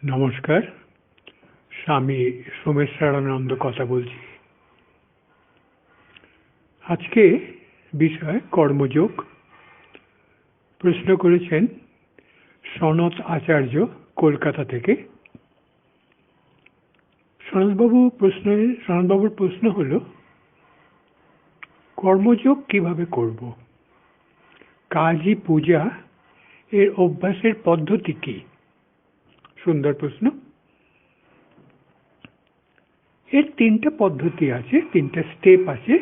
নমস্কার, স্বামী সোমেশ্বরানন্দ কথা বলছি। আজকে বিষয় কর্মযোগ। প্রশ্ন করেছেন সনত আচার্য, কলকাতা থেকে। সনৎবাবুর প্রশ্ন হলো, কর্মযোগ কিভাবে করব? কাজী পূজা এর অভ্যাসের পদ্ধতি কি? সুন্দর প্রশ্ন। এর তিনটা পদ্ধতি আছে, তিনটা স্টেপ আছে।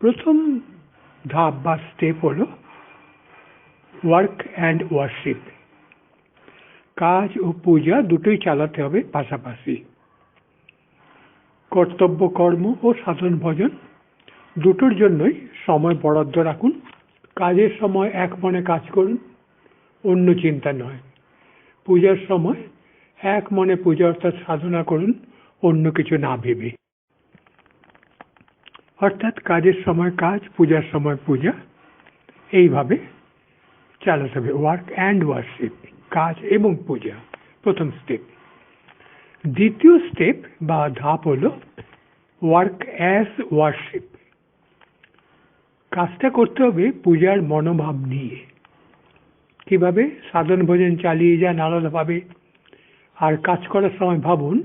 প্রথম ধাপ বা স্টেপ হলো ওয়ার্ক অ্যান্ড ওয়ার্শিপ। কাজ ও পূজা দুটোই চালাতে হবে পাশাপাশি। কর্তব্য কর্ম ও সাধন ভজন দুটোর জন্যই সময় বরাদ্দ রাখুন। কাজের সময় এক মনে কাজ করুন, অন্য চিন্তা নয়। পূজার সময় এক মনে পূজা অর্থাৎ সাধনা করুন, অন্য কিছু না ভেবে। অর্থাৎ কাজের সময় কাজ, পূজার সময় পূজা, এইভাবে চালাতে হবে। ওয়ার্ক অ্যান্ড ওয়ার্শিপ, কাজ এবং পূজা, প্রথম স্টেপ। দ্বিতীয় স্টেপ বা ধাপ হলো ওয়ার্ক অ্যাজ ওয়ার্শিপ। কাজটা করতে হবে পূজার মনোভাব নিয়ে। কিভাবে? সাধন ভজন চালিয়ে যান আলাদাভাবে, আর কাজ করার সময় ভাবুন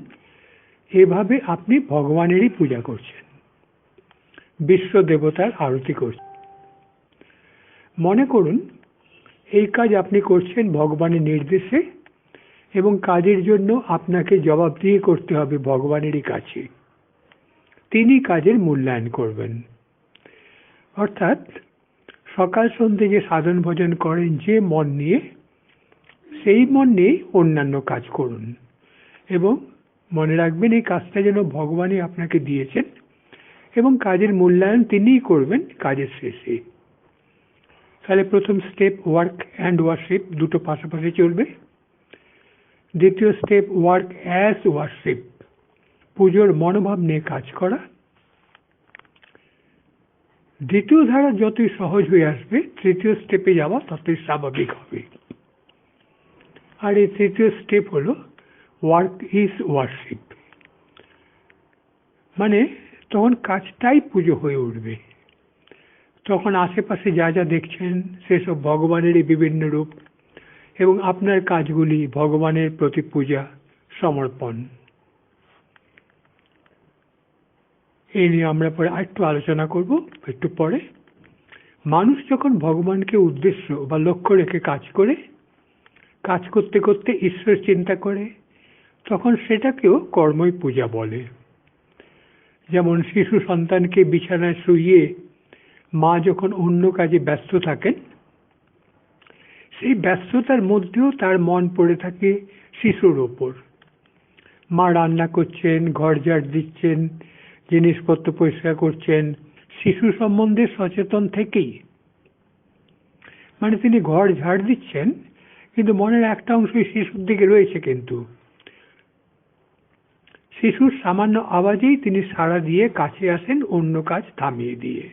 এভাবে আপনি ভগবানেরই পূজা করছেন, বিশ্ব দেবতার আরতি করছেন। মনে করুন এই কাজ আপনি করছেন ভগবানের নির্দেশে, এবং কাজের জন্য আপনাকে জবাবদিহি করতে হবে ভগবানেরই কাছে। তিনি কাজের মূল্যায়ন করবেন। অর্থাৎ সকাল সন্ধ্যে যে সাধন ভজন করেন যে মন নিয়ে, সেই মন নিয়েই অন্যান্য কাজ করুন, এবং মনে রাখবেন এই কাজটা যেন ভগবানই আপনাকে দিয়েছেন, এবং কাজের মূল্যায়ন তিনিই করবেন কাজের শেষে। তাহলে প্রথম স্টেপ ওয়ার্ক অ্যান্ড ওয়ার্শিপ, দুটো পাশাপাশি চলবে। দ্বিতীয় স্টেপ ওয়ার্ক অ্যাজ ওয়ার্শিপ, পুজোর মনোভাব নিয়ে কাজ করা। দ্বিতীয় ধারা যতই সহজ হয়ে আসবে, তৃতীয় স্টেপে যাওয়া ততই স্বাভাবিক হবে। আর এই তৃতীয় স্টেপ হলো ওয়ার্ক ইজ ওয়ার্শিপ। মানে তখন কাজটাই পুজো হয়ে উঠবে। তখন আশেপাশে যা যা দেখছেন সেসব ভগবানেরই বিভিন্ন রূপ, এবং আপনার কাজগুলি ভগবানের প্রতি পূজা সমর্পণ। এই নিয়ে আমরা পরে আরেকটু আলোচনা করব একটু পরে। মানুষ যখন ভগবানকে উদ্দেশ্য বা লক্ষ্য রেখে কাজ করে, কাজ করতে করতে ঈশ্বর চিন্তা করে, তখন সেটাকেও কর্মই পূজা বলে। যেমন শিশু সন্তানকে বিছানায় শুইয়ে মা যখন অন্য কাজে ব্যস্ত থাকেন, সেই ব্যস্ততার মধ্যেও তার মন পড়ে থাকে শিশুর ওপর। মা রান্না করছেন, ঘর ঝাড় দিচ্ছেন, জিনিসপত্র পরিষ্কার করছেন, শিশু সম্বন্ধে সচেতন থেকেই। মানে তিনি ঘর ঝাড় দিচ্ছেন, কিন্তু মনের একটা অংশই শিশুর দিকে রয়েছে। কিন্তু শিশুর সামান্য আওয়াজেই তিনি সাড়া দিয়ে কাছে আসেন, অন্য কাজ থামিয়ে দিয়ে।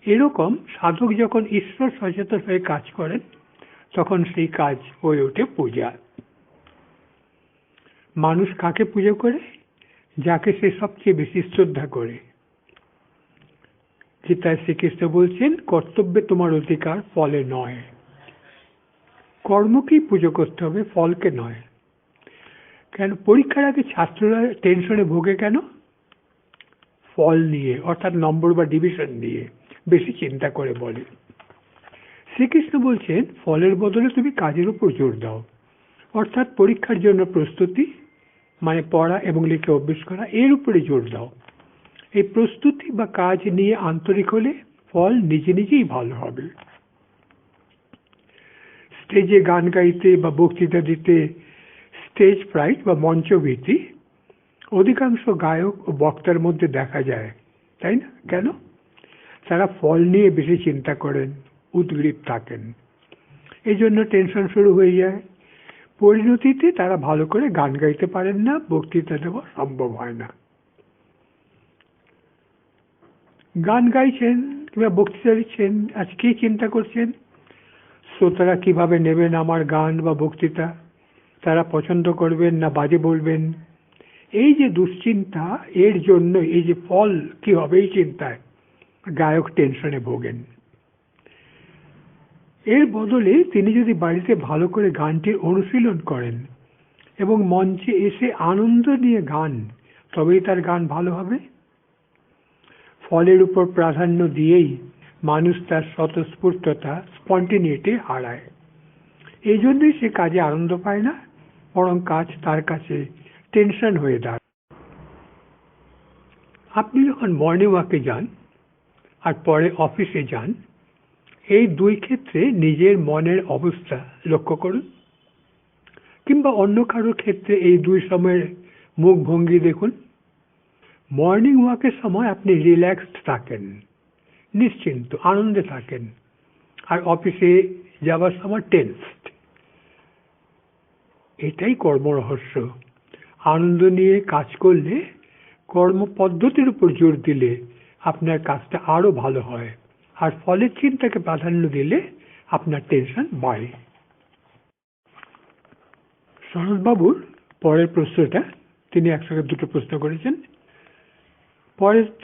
এরকম সাধক যখন ঈশ্বর সচেতন হয়ে কাজ করেন, তখন সেই কাজ হয়ে ওঠে পূজা। মানুষ কাকে পুজো করে? যাকে সে সবচেয়ে বেশি শ্রদ্ধা করে। গীতায় শ্রীকৃষ্ণ বলছেন, কর্তব্যে তোমার অধিকার, ফলে নয়। কর্মকেই পুজো করতে হবে, ফলকে নয়। কেন? পরীক্ষার আগে ছাত্ররা টেনশনে ভোগে কেন? ফল নিয়ে, অর্থাৎ নম্বর বা ডিভিশন নিয়ে বেশি চিন্তা করে বলে। শ্রীকৃষ্ণ বলছেন ফলের বদলে তুমি কাজের উপর জোর দাও। অর্থাৎ পরীক্ষার জন্য প্রস্তুতি, মানে পড়া এবং লিখে অভ্যেস করা, এর উপরে জোর দাও। এই প্রস্তুতি বা কাজ নিয়ে আন্তরিক হলে ফল নিজে নিজেই ভালো হবে। স্টেজে গান গাইতে বা বক্তৃতা দিতে স্টেজ ফ্রাইট বা মঞ্চভীতি অধিকাংশ গায়ক ও বক্তার মধ্যে দেখা যায়, তাই না? কেন? তারা ফল নিয়ে বেশি চিন্তা করেন, উদ্গ্রীব থাকেন। এই জন্য টেনশন শুরু হয়ে যায়। পরিণতিতে তারা ভালো করে গান গাইতে পারেন না, বক্তৃতা দেওয়া সম্ভব হয় না। গান গাইছেন কিংবা বক্তৃতা দিচ্ছেন, আজ কি চিন্তা করছেন? শ্রোতারা কিভাবে নেবেন আমার গান বা বক্তৃতা, তারা পছন্দ করবেন না বাজে বলবেন, এই যে দুশ্চিন্তা, এর জন্য এই যে ফল কি হবে এই চিন্তায় গায়ক টেনশনে ভোগেন। এর বদলে তিনি যদি বাড়িতে ভালো করে গানটির অনুশীলন করেন এবং মঞ্চে এসে আনন্দ নিয়ে গান, তবেই তার গান ভালো হবে। ফলের উপর প্রাধান্য দিয়েই মানুষ তার স্বতঃস্ফূর্ততা, স্পন্টিনিটি হারায়। এই জন্যই সে কাজে আনন্দ পায় না, বরং কাজ তার কাছে টেনশন হয়ে দাঁড়ায়। আপনি যখন মর্নিং ওয়াকে যান আর পরে অফিসে যান, এই দুই ক্ষেত্রে নিজের মনের অবস্থা লক্ষ্য করুন, কিংবা অন্য কারোর ক্ষেত্রে এই দুই সময়ের মুখ ভঙ্গি দেখুন। মর্নিং ওয়াকের সময় আপনি রিল্যাক্সড থাকেন, নিশ্চিন্ত আনন্দে থাকেন, আর অফিসে যাওয়ার সময় টেন্সড। এটাই কর্মরহস্য। আনন্দ নিয়ে কাজ করলে, কর্মপদ্ধতির উপর জোর দিলে আপনার কাজটা আরো ভালো হয়, আর ফলের চিন্তাকে প্রাধান্য দিলে আপনার টেনশন বাড়ে। সনৎবাবুর পরের প্রশ্নটা, তিনি একসঙ্গে দুটো প্রশ্ন করেছেন।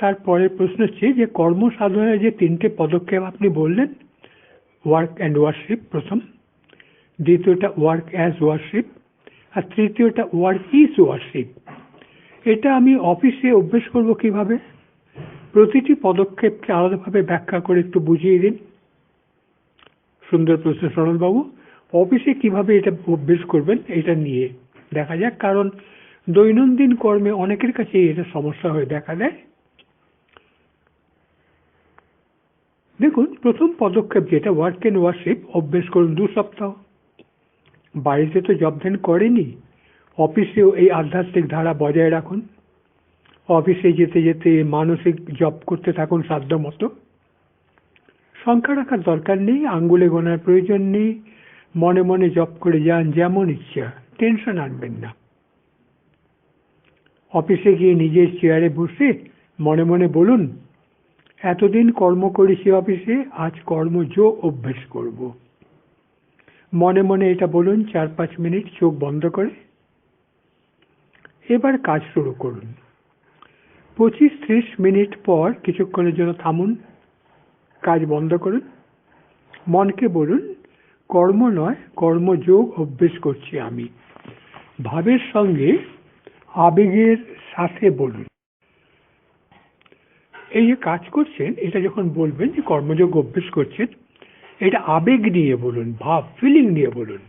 তার পরের প্রশ্ন হচ্ছে যে কর্মসাধনায় যে তিনটে পদক্ষেপ আপনি বললেন, ওয়ার্ক অ্যান্ড ওয়ার্শিপ প্রথম, দ্বিতীয়টা ওয়ার্ক অ্যাজ ওয়ার্শিপ, আর তৃতীয়টা ওয়ার্ক ইজ ওয়ার্শিপ, এটা আমি অফিসে অভ্যেস করব কিভাবে? প্রতিটি পদক্ষেপকে আলাদাভাবে ব্যাখ্যা করে একটু বুঝিয়ে দিন। সুন্দর প্রশ্ন সনৎবাবু। অফিসে কিভাবে এটা অভ্যেস করবেন এটা নিয়ে দেখা যাক, কারণ দৈনন্দিন কর্মে অনেকের কাছে এটা সমস্যা হয়ে দেখা দেয়। দেখুন, প্রথম পদক্ষেপ যেটা ওয়ার্ক অ্যান্ড ওয়ার্শিপ, অভ্যেস করুন 2 সপ্তাহ। বাড়িতে তো জব ধ্যান করেনি, অফিসেও এই আধ্যাত্মিক ধারা বজায় রাখুন। অফিসে যেতে যেতে মানসিক জপ করতে থাকুন সাধ্য মতো। সংখ্যা রাখার দরকার নেই, আঙ্গুলে গোনার প্রয়োজন নেই, মনে মনে জপ করে যান যেমন ইচ্ছা, টেনশন আনবেন না। অফিসে গিয়ে নিজের চেয়ারে বসে মনে মনে বলুন, এতদিন কর্ম করেছি অফিসে, আজ কর্মযোগ অভ্যেস করব। মনে মনে এটা বলুন 4-5 মিনিট চোখ বন্ধ করে। এবার কাজ শুরু করুন। 25-30 মিনিট পর কিছুক্ষণের জন্য থামুন, কাজ বন্ধ করুন। মনকে বলুন, কর্ম নয়, কর্মযোগ অভ্যেস করছি আমি। ভাবের সঙ্গে আবেগের সাথে বলুন। এই যে কাজ করছেন, এটা যখন বলবেন যে কর্মযোগ অভ্যেস করছেন, এটা আবেগ নিয়ে বলুন, ভাব, ফিলিং নিয়ে বলুন।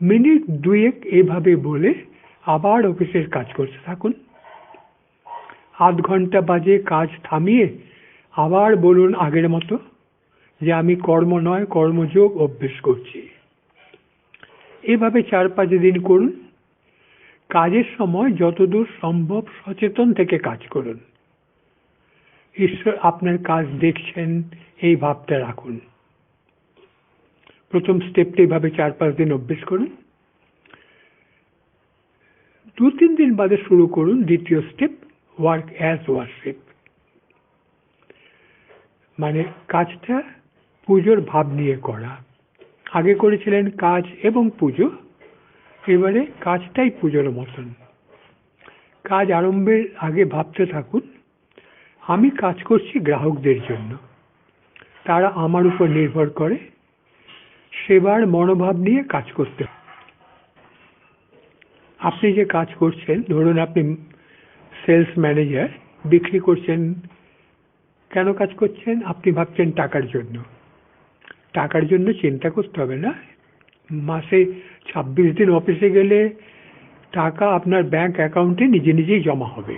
মিনিট 2 এভাবে বলে আবার অফিসের কাজ করতে থাকুন। আধ ঘন্টা বাজে কাজ থামিয়ে আবার বলুন আগের মতো যে আমি কর্ম নয়, কর্মযোগ অভ্যেস করছি। এভাবে 4-5 দিন করুন। কাজের সময় যতদূর সম্ভব সচেতন থেকে কাজ করুন। ঈশ্বর আপনার কাজ দেখছেন, এই ভাবটা রাখুন। প্রথম স্টেপটা এইভাবে 4-5 দিন অভ্যেস করুন। 2-3 দিন বাদে শুরু করুন দ্বিতীয় স্টেপ, ওয়ার্ক অ্যাজ ওয়ার্শিপ। মানে কাজটা পুজোর ভাব নিয়ে করা। আগে করেছিলেন কাজ এবং পুজো, এবারে কাজটাই পুজোর মতন। কাজ আরম্ভের আগে ভাবতে থাকুন, আমি কাজ করছি গ্রাহকদের জন্য, তারা আমার উপর নির্ভর করে। সেবার মনোভাব নিয়ে কাজ করতে। আপনি যে কাজ করছেন, ধরুন আপনি সেলস ম্যানেজার, বিক্রি করছেন, কেন কাজ করছেন? আপনি ভাবছেন টাকার জন্য। টাকার জন্য চিন্তা করতে হবে না। মাসে 26 দিন অফিসে গেলে টাকা আপনার ব্যাংক অ্যাকাউন্টে নিজে নিজেই জমা হবে।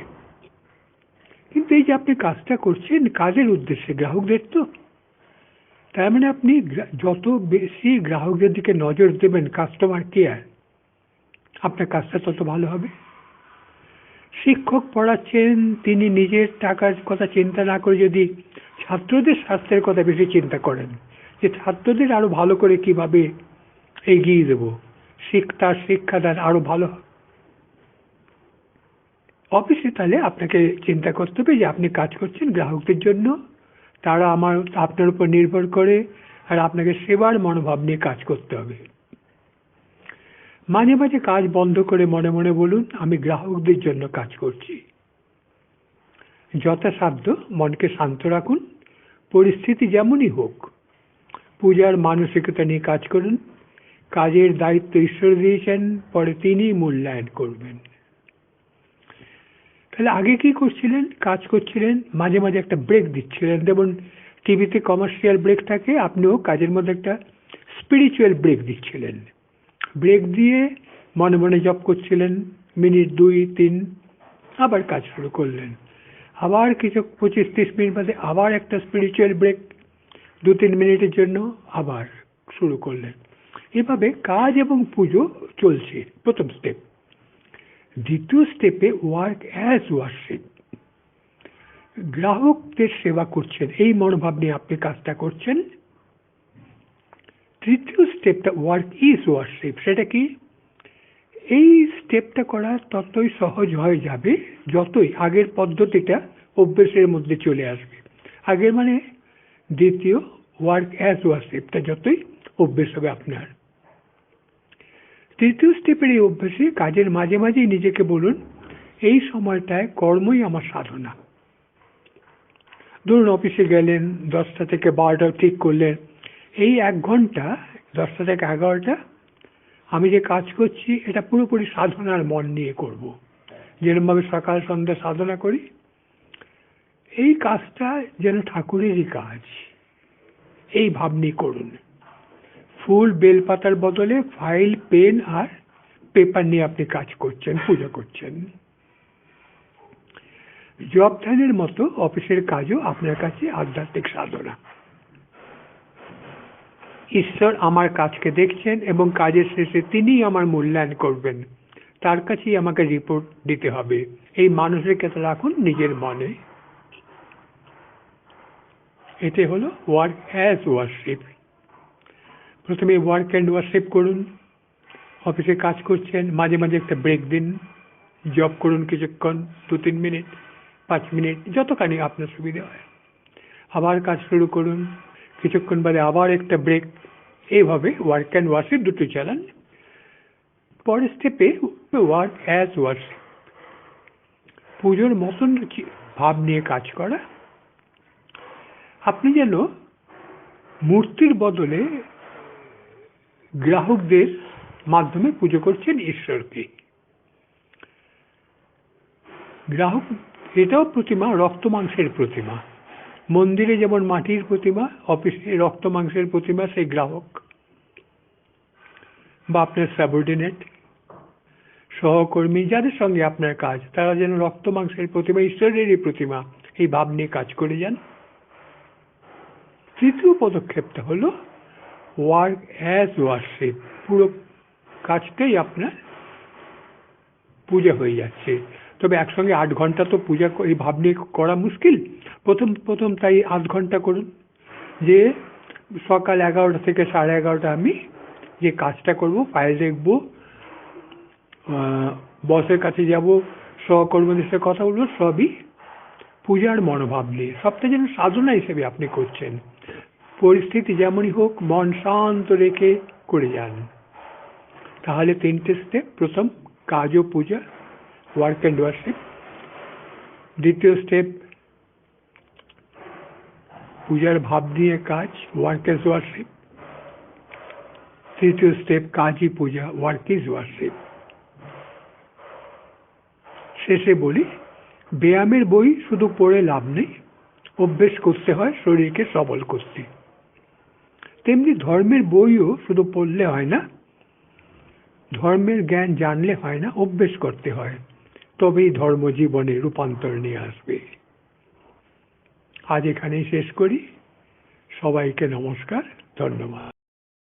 কিন্তু এই যে আপনি কাজটা করছেন কাজের উদ্দেশ্যে, গ্রাহকদের তো, তার মানে আপনি যত বেশি গ্রাহকদের দিকে নজর দেবেন, কাস্টমার কেয়ার, আপনার কাজটা তত ভালো হবে। শিক্ষক পড়াচ্ছেন, তিনি নিজের টাকার কথা চিন্তা না করে যদি ছাত্রদের স্বাস্থ্যের কথা বেশি চিন্তা করেন, যে ছাত্রদের আরো ভালো করে কিভাবে এগিয়ে দেব, তার শিক্ষাদান আরো ভালো। অফিসে তাহলে আপনাকে চিন্তা করতে হবে যে আপনি কাজ করছেন গ্রাহকদের জন্য, তারা আপনার উপর নির্ভর করে, আর আপনাকে সেবার মনোভাব নিয়ে কাজ করতে হবে। মাঝে মাঝে কাজ বন্ধ করে মনে মনে বলুন, আমি গ্রাহকদের জন্য কাজ করছি। যথাসাধ্য মনকে শান্ত রাখুন, পরিস্থিতি যেমনই হোক। পূজার মানসিকতা নিয়ে কাজ করুন। কাজের দায়িত্ব ঈশ্বর দিয়েছেন, পরে তিনি মূল্যায়ন করবেন। তাহলে আগে কি করছিলেন? কাজ করছিলেন, মাঝে মাঝে একটা ব্রেক দিচ্ছিলেন। যেমন টিভিতে কমার্শিয়াল ব্রেক থাকে, আপনিও কাজের মধ্যে একটা স্পিরিচুয়াল ব্রেক দিচ্ছিলেন। ব্রেক দিয়ে মনে মনে জপ করছিলেন, মিনিট 2-3, আবার কাজ শুরু করলেন। আবার কিছু 25-30 মিনিট বাদে আবার একটা স্পিরিচুয়াল ব্রেক, 2-3 মিনিটের জন্য আবার শুরু করলেন। এভাবে কাজ এবং পুজো চলছে, প্রথম স্টেপ। দ্বিতীয় স্টেপে ওয়ার্ক অ্যাজ ওয়ার্শিপ। গ্রাহকদের সেবা করছেন, এই মনোভাব নিয়ে আপনি কাজটা করছেন। তৃতীয় স্টেপটা ওয়ার্ক ইজ ওয়ার্শিপ। সেটা কি? এই স্টেপটা করা ততই সহজ হয়ে যাবে যতই আগের পদ্ধতিটা অভ্যেসের মধ্যে চলে আসবে। আগের মানে দ্বিতীয় ওয়ার্ক অ্যাজ ওয়ার্শিপটা যতই অভ্যেস হবে আপনার। তৃতীয় স্টেপের এই অভ্যেসে কাজের মাঝে মাঝেই নিজেকে বলুন, এই সময়টায় কর্মই আমার সাধনা। ধরুন অফিসে গেলেন, 10টা থেকে 12টা ঠিক করলেন, এই 1 ঘন্টা 10টা থেকে 11টা আমি যে কাজ করছি এটা পুরোপুরি সাধনার মন নিয়ে করব। যেরকমভাবে সকাল সন্ধ্যা সাধনা করি, এই কাজটা যেন ঠাকুরেরই কাজ, এই ভাব নিয়ে করুন। ফুল বেলপাতার বদলে ফাইল, পেন আর পেপার নিয়ে আপনি কাজ করছেন, পূজা করছেন। জব ধ্যানের মতো অফিসের কাজও আপনার কাছে আধ্যাত্মিক সাধনা। ঈশ্বর আমার কাজকে দেখছেন এবং কাজের শেষে তিনিই আমার মূল্যায়ন করবেন। তার কাছেই আমাকে রিপোর্ট দিতে হবে, এই মানসিকতা রাখুন নিজের মনে। এতে হলো ওয়ার্ক অ্যাজ ওয়ার্শিপ। প্রথমে ওয়ার্ক অ্যান্ড ওয়ার্শিপ করুন। অফিসে কাজ করছেন, মাঝে মাঝে একটা ব্রেক দিন, জব করুন কিছুক্ষণ, 2-3 মিনিট, 5 মিনিট, যতখানি আপনার সুবিধা হয়। আবার কাজ শুরু করুন, কিছুক্ষণ বাদে আবার একটা ব্রেক। এইভাবে ওয়ার্ক অ্যান্ড ওয়ার্শিপ দুটো চালান। পরের স্টেপে ওয়ার্ক অ্যাজ ওয়ার্শিপ, পুজোর মতন ভাব নিয়ে কাজ করা। আপনি যেন মূর্তির বদলে গ্রাহকদের মাধ্যমে পুজো করছেন ঈশ্বরকে। গ্রাহক এটাও প্রতিমা, রক্ত মাংসের প্রতিমা। মন্দিরে যেমন মাটির প্রতিমা, অফিসে রক্ত মাংসের প্রতিমা সেই গ্রাহক বা আপনার সাবঅর্ডিনেট, সহকর্মী, যাদের সঙ্গে আপনার কাজ, তারা যেন রক্ত মাংসের প্রতিমা, ঈশ্বরেরই প্রতিমা, এই ভাব নিয়ে কাজ করে যান। তৃতীয় পদক্ষেপটা হলো ওয়ার্ক অ্যাজ ওয়ার্শিপ। পুরো কাজটাই আপনার পূজা হয়ে যাচ্ছে। তবে একসঙ্গে 8 ঘন্টা তো পূজা এই ভাব নিয়ে করা মুশকিল। প্রথম তাই 8 ঘন্টা করুন। যে সকাল 11টা থেকে 11:30 আমি যে কাজটা করব, ফাইল দেখব, বসের কাছে যাব, সহকর্মীদের সাথে কথা বলবো, সবই পূজার মনোভাব নিয়ে। সবটা যেন সাধনা হিসেবে আপনি করছেন। পরিস্থিতি যেমনই হোক মন শান্ত রেখে করে যান। তাহলে 3টে স্টেপ। প্রথম কাজ ও পূজা, ওয়ার্ক অ্যান্ড ওয়ার্শিপ। দ্বিতীয় স্টেপ পূজার ভাব নিয়ে কাজ, ওয়ার্ক অ্যাজ ওয়ার্শিপ। তৃতীয় স্টেপ কাজই পূজা, ওয়ার্ক ইজ ওয়ার্শিপ। শেষে বলি, ব্যায়ামের বই শুধু পড়ে লাভ নেই, অভ্যেস করতে হয় শরীরকে সবল করতে। তেমনি ধর্মের বইও শুধু পড়লে হয় না, ধর্মের জ্ঞান জানলে হয় না, অভ্যেস করতে হয়। তবেই ধর্ম জীবনে রূপান্তর নিয়ে আসবে। আজ এখানেই শেষ করি। সবাইকে নমস্কার, ধন্যবাদ।